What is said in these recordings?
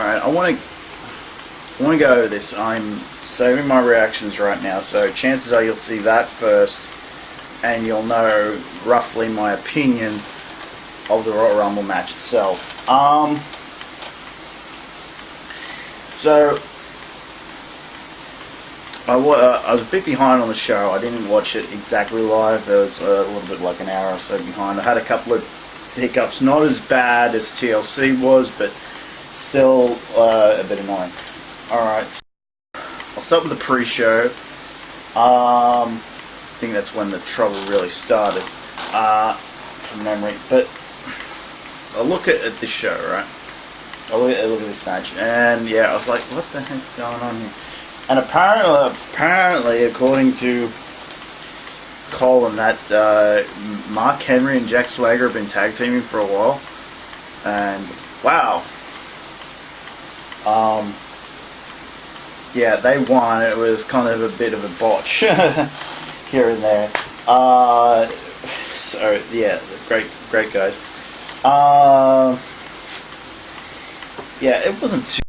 Alright, I want to go over this. I'm saving my reactions right now, so chances are you'll see that first, and you'll know roughly my opinion of the Royal Rumble match itself. So I was a bit behind on the show. I didn't watch it exactly live. There was a little bit like an hour or so behind. I had a couple of hiccups, not as bad as TLC was, but still a bit annoying. Alright, so I'll start with the pre-show. I think that's when the trouble really started, from memory. But I look at this show, right? I look at this match, and yeah, I was like, what the heck's going on here? And apparently, according to Colin, that Mark Henry and Jack Swagger have been tag teaming for a while, and wow, yeah, they won. It was kind of a bit of a botch here and there. So yeah, great guys. Yeah, it wasn't too.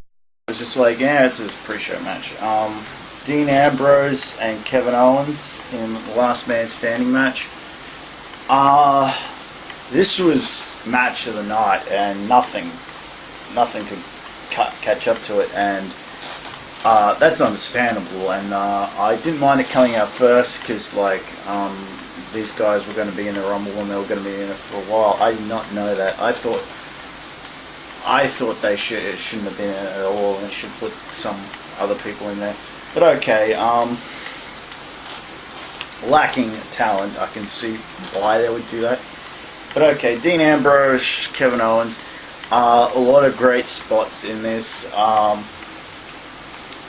It was just like, yeah, it's this pre-show match. Dean Ambrose and Kevin Owens in the Last Man Standing match. This was match of the night, and nothing could catch up to it, and that's understandable. And I didn't mind it coming out first because, like, these guys were going to be in the Rumble and they were going to be in it for a while. I did not know that. I thought they shouldn't have been in it at all, and should put some other people in there. But okay, lacking talent, I can see why they would do that. But okay, Dean Ambrose, Kevin Owens, a lot of great spots in this, and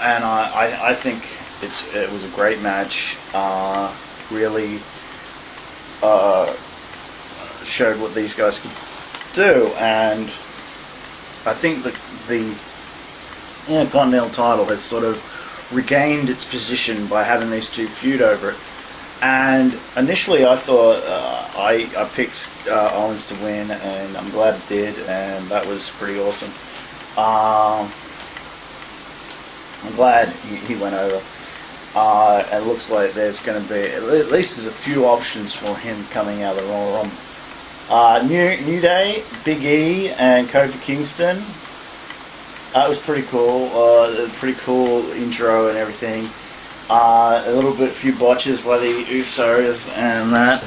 I think it was a great match. Really showed what these guys could do, and I think that the Continental title has sort of regained its position by having these two feud over it. And initially I thought I picked Owens to win, and I'm glad it did, and that was pretty awesome. I'm glad he went over. It looks like there's going to be, at least there's a few options for him coming out of the Royal Rumble. New Day, Big E, and Kofi Kingston. That was pretty cool. Pretty cool intro and everything. A little bit, few botches by the Usos and that.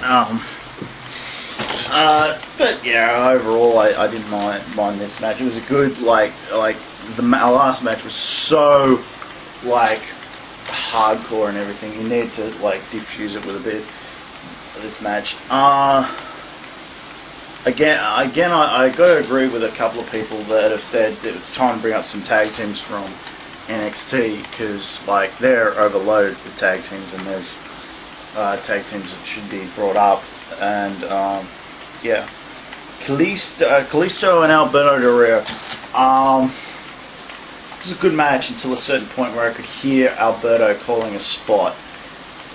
But yeah, overall, I didn't mind this match. It was a good, like the last match was so like hardcore and everything. You need to like diffuse it with a bit of this match. Again, I got to agree with a couple of people that have said that it's time to bring up some tag teams from NXT, because like they're overloaded with tag teams, and there's tag teams that should be brought up. And yeah, Kalisto and Alberto Del Rio. This was a good match until a certain point where I could hear Alberto calling a spot,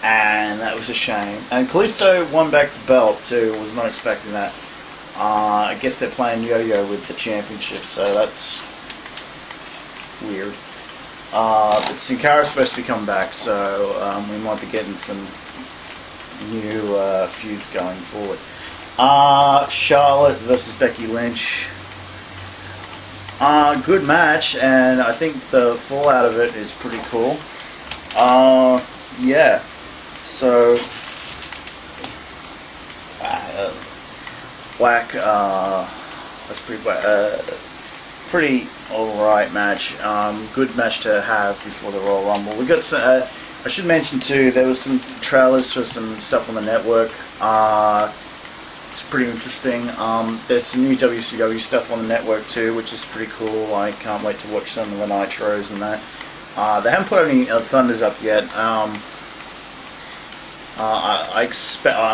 and that was a shame. And Kalisto won back the belt too. Was not expecting that. I guess they're playing yo-yo with the championship, so that's weird. But Sin Cara's supposed to be coming back, so we might be getting some new feuds going forward. Charlotte versus Becky Lynch. Good match, and I think the fallout of it is pretty cool. Yeah, so whack. That's pretty alright match. Good match to have before the Royal Rumble. We got some, I should mention too, there was some trailers for some stuff on the network. It's pretty interesting. There's some new WCW stuff on the network too, which is pretty cool. I can't wait to watch some of the Nitros and that. They haven't put any Thunders up yet. I'm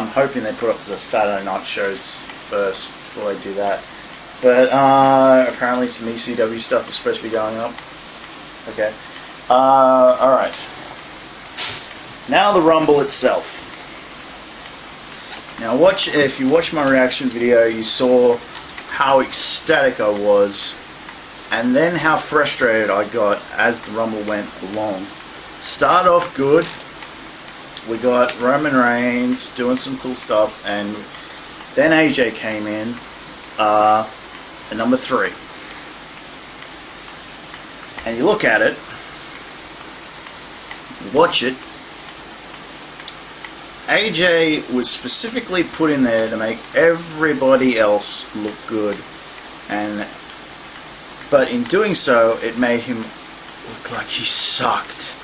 hoping they put up the Saturday night shows first before they do that. But apparently some ECW stuff is supposed to be going up. Okay. Alright. Now the Rumble itself. Now if you watched my reaction video, you saw how ecstatic I was and then how frustrated I got as the Rumble went along. Start off good. We got Roman Reigns doing some cool stuff, and then AJ came in at number 3. And you look at it, you watch it, AJ was specifically put in there to make everybody else look good, but in doing so, it made him look like he sucked.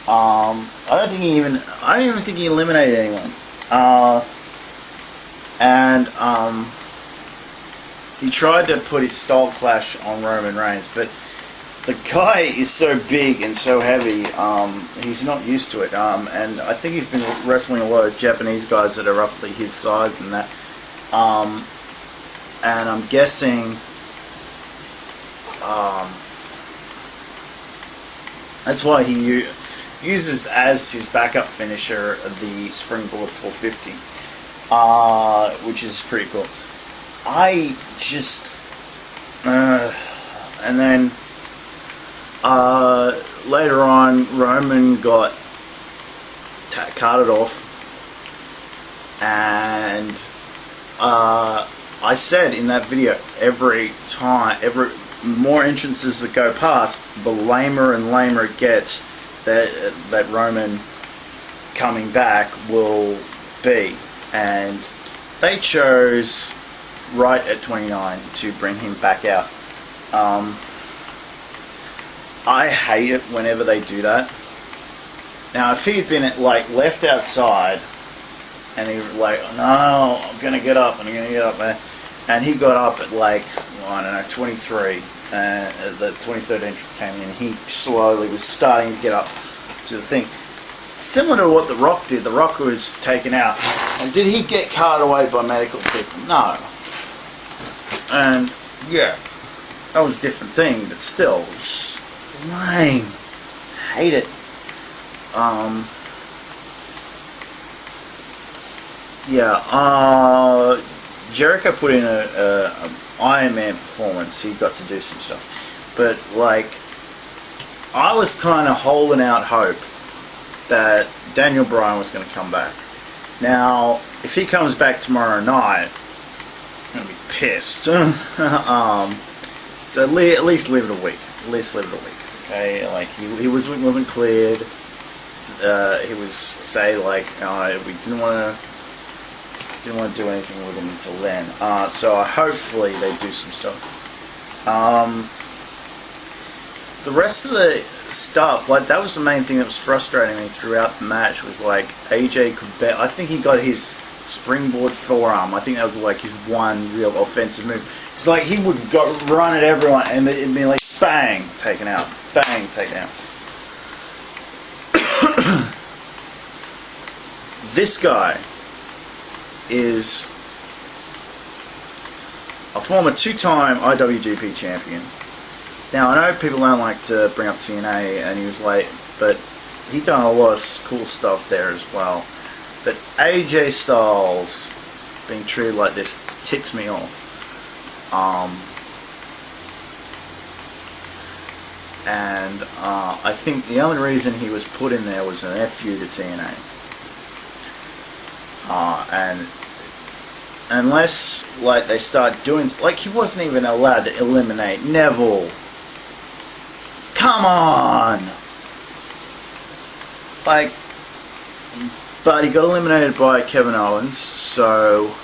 I don't even think he eliminated anyone. He tried to put his style clash on Roman Reigns, but the guy is so big and so heavy, he's not used to it. And I think he's been wrestling a lot of Japanese guys that are roughly his size and that. And I'm guessing that's why he uses as his backup finisher the Springboard 450, which is pretty cool. I just and then later on, Roman got carted off, and I said in that video, every more entrances that go past, the lamer and lamer it gets. That Roman coming back will be, and they chose right at 29 to bring him back out. I hate it whenever they do that. Now, if he had been left outside, and he was like, no, I'm gonna get up, man, and he got up at I don't know, 23. The 23rd entrant came in, and he slowly was starting to get up to the thing. Similar to what The Rock did. The Rock was taken out. And did he get carted away by medical people? No. And, yeah, that was a different thing, but still, it was lame. Hate it. Jericho put in a Iron Man performance. He got to do some stuff, but I was kind of holding out hope that Daniel Bryan was going to come back. Now, if he comes back tomorrow night, I'm going to be pissed. So at least leave it a week. Okay, he wasn't cleared. He was say we didn't want to do anything with him until then. So hopefully they do some stuff. The rest of the stuff, that was the main thing that was frustrating me throughout the match, was AJ could bet. I think he got his springboard forearm. I think that was his one real offensive move. It's he would run at everyone and it'd be bang, taken out. Bang, taken out. This guy is a former 2-time IWGP champion. Now, I know people don't like to bring up TNA, and he was but he done a lot of cool stuff there as well. But AJ Styles being treated like this ticks me off. I think the only reason he was put in there was an FU to TNA. And unless they start doing he wasn't even allowed to eliminate Neville. Come on! But he got eliminated by Kevin Owens, so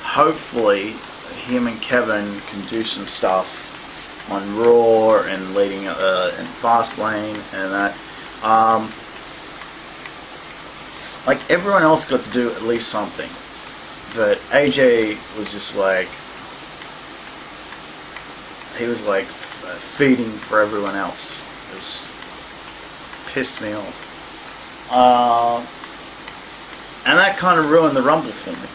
hopefully him and Kevin can do some stuff on Raw and leading in Fastlane and that. Everyone else got to do at least something, but AJ was just he was feeding for everyone else. It was pissed me off. And that kind of ruined the Rumble for me.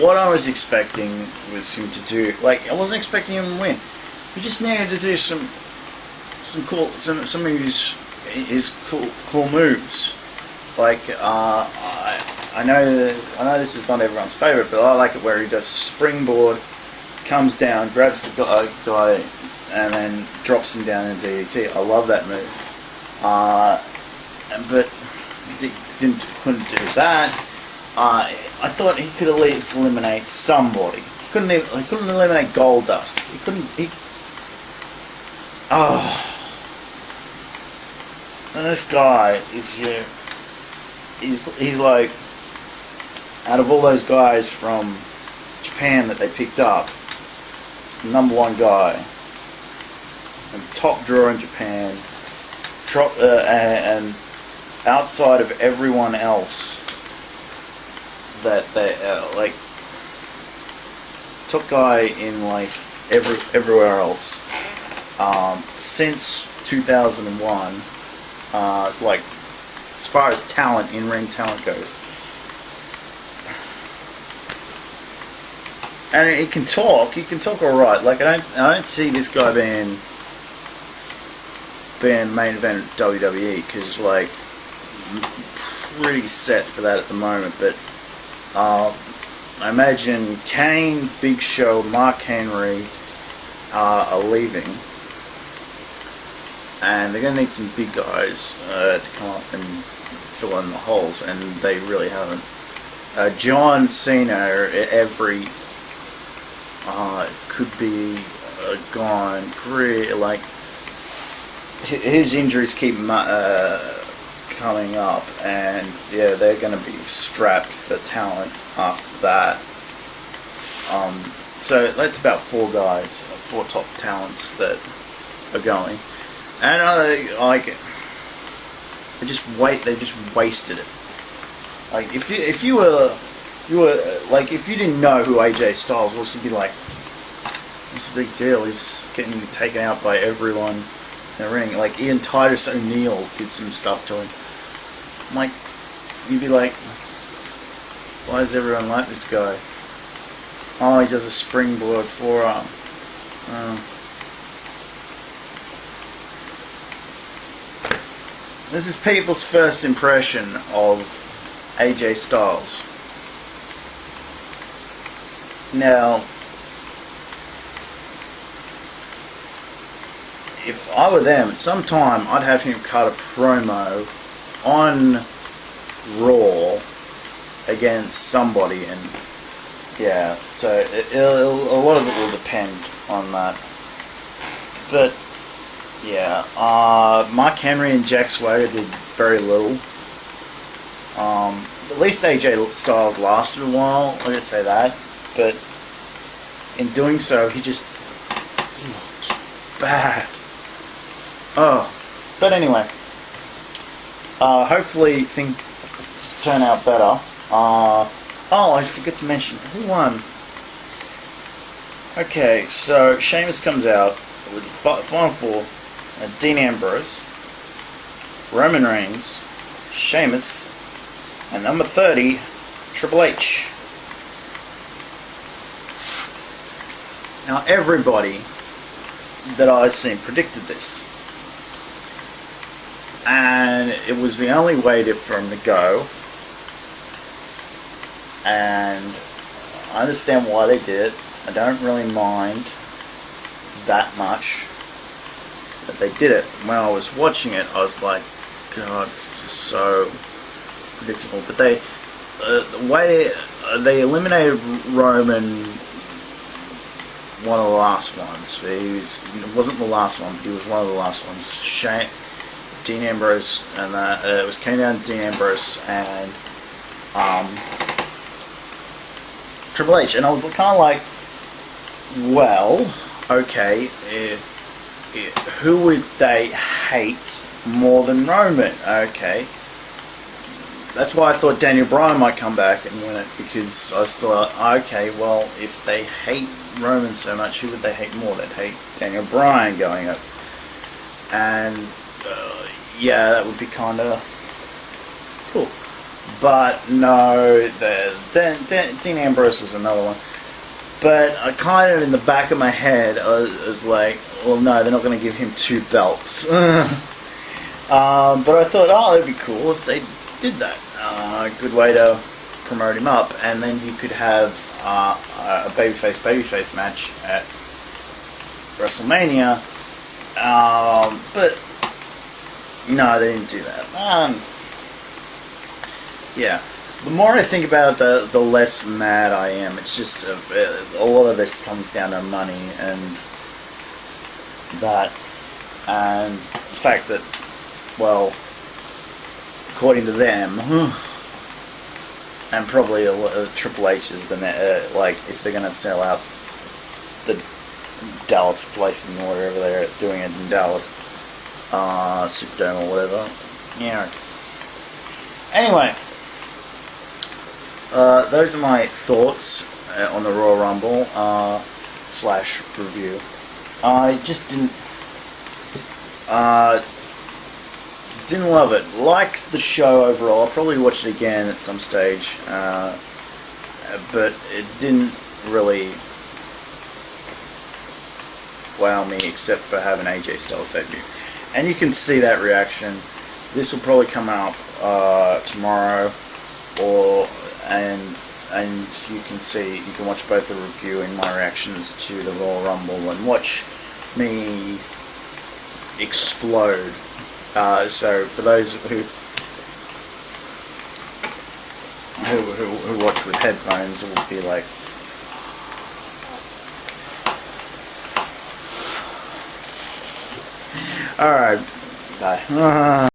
What I was expecting was him to do, I wasn't expecting him to win. He just needed to do some of his cool moves. I know this is not everyone's favorite, but I like it where he does springboard, comes down, grabs the guy, and then drops him down in DDT. I love that move. But couldn't do that. I thought he could at least eliminate somebody. He couldn't eliminate Goldust. And this guy is he's like, out of all those guys from Japan that they picked up, he's the #1 guy and top drawer in Japan, and outside of everyone else that they like, top guy in like everywhere else since 2001, like as far as talent, in-ring talent goes. And he can talk alright. Like I don't see this guy being main event WWE, because like pretty set for that at the moment. But I imagine Kane, Big Show, Mark Henry are leaving, and they're going to need some big guys to come up and fill in the holes, and they really haven't. John Cena, could be gone. Pretty, like, his injuries keep coming up, and yeah, they're going to be strapped for talent after that. So that's about 4 guys, 4 top talents that are going, and they just wasted it. Like if you were like, if you didn't know who AJ Styles was, you'd be like, what's the big deal? He's getting taken out by everyone in the ring. Like Ian Titus O'Neil did some stuff to him. Like, you'd be like, why does everyone like this guy? Oh, he does a springboard forearm. This is people's first impression of AJ Styles. Now, if I were them, at some time I'd have him cut a promo on Raw against somebody, and yeah, so a lot of it will depend on that. But yeah, Mark Henry and Jack Swagger did very little. At least AJ Styles lasted a while, I gotta say that. But in doing so, he looked bad. But anyway, hopefully things turn out better. I forgot to mention who won. Okay, so Sheamus comes out with the final 4: Dean Ambrose, Roman Reigns, Sheamus, and number 30, Triple H. Now everybody that I've seen predicted this, and it was the only way for him to go, and I understand why they did it. I don't really mind that much that they did it. When I was watching it, I was like, God, it's just so predictable. But the way they eliminated Roman, one of the last ones. It wasn't the last one, but he was one of the last ones. Dean Ambrose, and it was came down to Dean Ambrose and Triple H, and I was kind of like, well, okay, who would they hate more than Roman? Okay, that's why I thought Daniel Bryan might come back and win it, because I thought, okay, well, if they hate Roman so much, who would they hate more? They'd hate Daniel Bryan going up, and yeah, that would be kind of cool. But no, Dean Ambrose was another one. But I kind of, in the back of my head, I was like, well, no, they're not going to give him 2 belts. But I thought, oh, it'd be cool if they did that. Good way to promote him up, and then you could have a babyface match at WrestleMania. But no, they didn't do that. Yeah. The more I think about it, the less mad I am. It's just a lot of this comes down to money and the fact that, well, according to them, and probably Triple H is the like, if they're gonna sell out the Dallas place and wherever they're doing it in Dallas, Superdome or whatever. Yeah. Anyway. Those are my thoughts on the Royal Rumble / review. I just didn't love it. Liked the show overall. I'll probably watch it again at some stage, but it didn't really wow me, except for having AJ Styles debut. And you can see that reaction. This will probably come out tomorrow, and you can watch both the review and my reactions to the Royal Rumble and watch me explode. So for those who watch with headphones, it will be like, alright, bye.